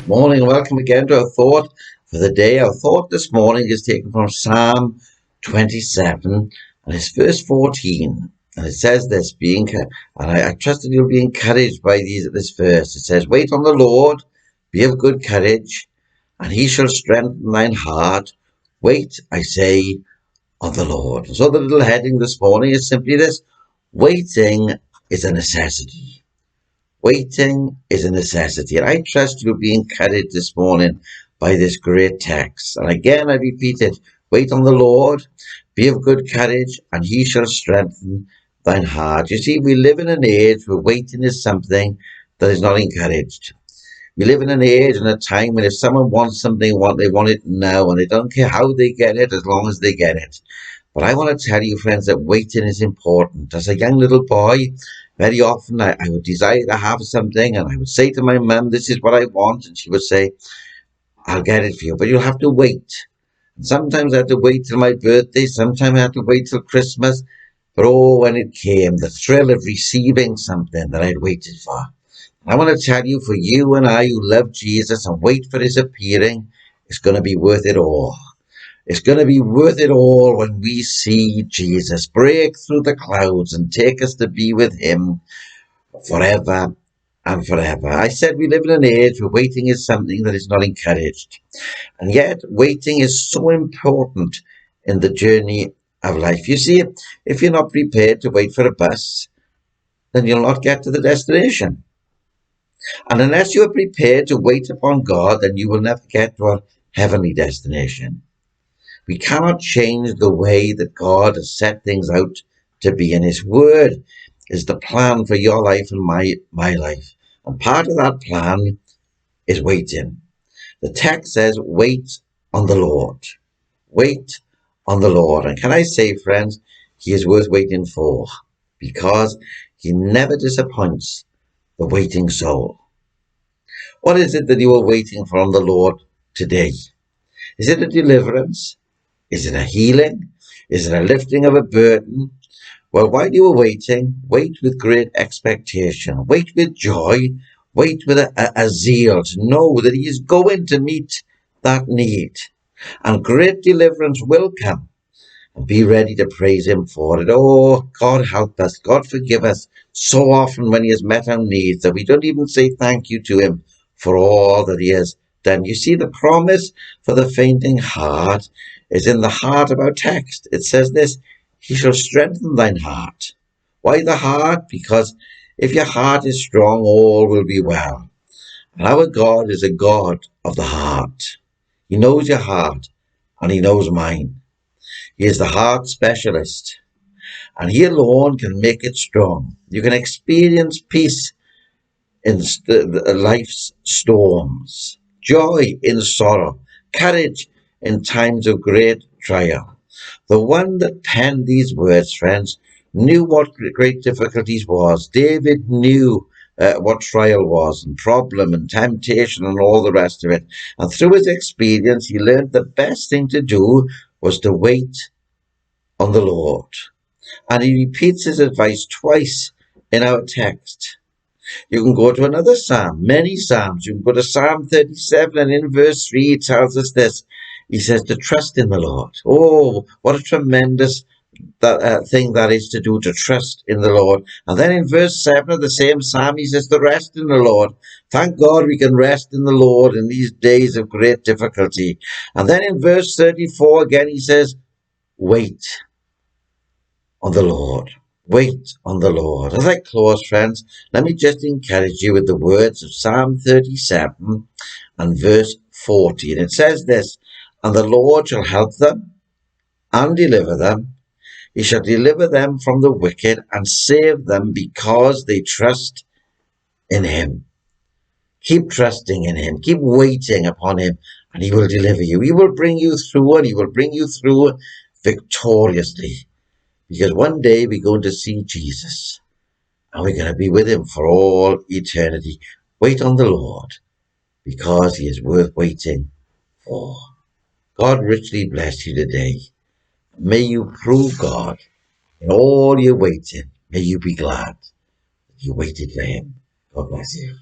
Morning and welcome again to our thought for the day. Our thought this morning is taken from Psalm 27 and it's verse 14. And it says this, I trust that you'll be encouraged by this verse. It says, wait on the Lord, be of good courage, and he shall strengthen thine heart. Wait, I say, on the Lord. So the little heading this morning is simply this: waiting is a necessity. Waiting is a necessity. And I trust you'll be encouraged this morning by this great text. And again, I repeat it: wait on the Lord, be of good courage, and he shall strengthen thine heart. You see, we live in an age where waiting is something that is not encouraged. We live in an age and a time when if someone wants something, they want it now, and they don't care how they get it as long as they get it. But I want to tell you, friends, that waiting is important. As a young little boy, very often I would desire to have something, and I would say to my mum, this is what I want, and she would say, I'll get it for you, but you'll have to wait. And sometimes I had to wait till my birthday, sometimes I had to wait till Christmas, but oh, when it came, the thrill of receiving something that I'd waited for. I want to tell you, for you and I who love Jesus and wait for his appearing, it's going to be worth it all. It's going to be worth it all when we see Jesus break through the clouds and take us to be with him forever and forever. I said we live in an age where waiting is something that is not encouraged. And yet waiting is so important in the journey of life. You see, if you're not prepared to wait for a bus, then you'll not get to the destination. And unless you are prepared to wait upon God, then you will never get to our heavenly destination. We cannot change the way that God has set things out to be, and his word is the plan for your life and my life. And part of that plan is waiting. The text says, wait on the Lord. Wait on the Lord. And can I say, friends, he is worth waiting for, because he never disappoints the waiting soul. What is it that you are waiting for on the Lord today? Is it a deliverance? Is it a healing? Is it a lifting of a burden? Well, while you are waiting, wait with great expectation. Wait with joy. Wait with a zeal to know that he is going to meet that need. And great deliverance will come. And be ready to praise him for it. Oh, God help us. God forgive us so often when he has met our needs that we don't even say thank you to him for all that he has done. You see, the promise for the fainting heart is in the heart of our text. It says this: he shall strengthen thine heart. Why the heart? Because if your heart is strong, all will be well. And our God is a God of the heart. He knows your heart, and he knows mine. He is the heart specialist, and he alone can make it strong. You can experience peace in life's storms, joy in sorrow, courage in times of great trial. The one that penned these words, friends, knew what great difficulties was. David knew what trial was, and problem and temptation and all the rest of it. And through his experience, he learned the best thing to do was to wait on the Lord. And he repeats his advice twice in our text. You can go to another psalm, many psalms. You can go to Psalm 37, and in verse 3 he tells us this. He says to trust in the Lord. Oh, what a tremendous thing that is to do, to trust in the Lord. And then in verse 7 of the same psalm, he says to rest in the Lord. Thank God we can rest in the Lord in these days of great difficulty. And then in verse 34 again, he says, wait on the Lord. Wait on the Lord. As I close, friends, let me just encourage you with the words of Psalm 37 and verse 40. And it says this: and the Lord shall help them and deliver them. He shall deliver them from the wicked and save them because they trust in him. Keep trusting in him. Keep waiting upon him, and he will deliver you. He will bring you through, and he will bring you through victoriously. Because one day we're going to see Jesus, and we're going to be with him for all eternity. Wait on the Lord, because he is worth waiting for. God richly bless you today. May you prove God in all your waiting. May you be glad that you waited for him. God bless you.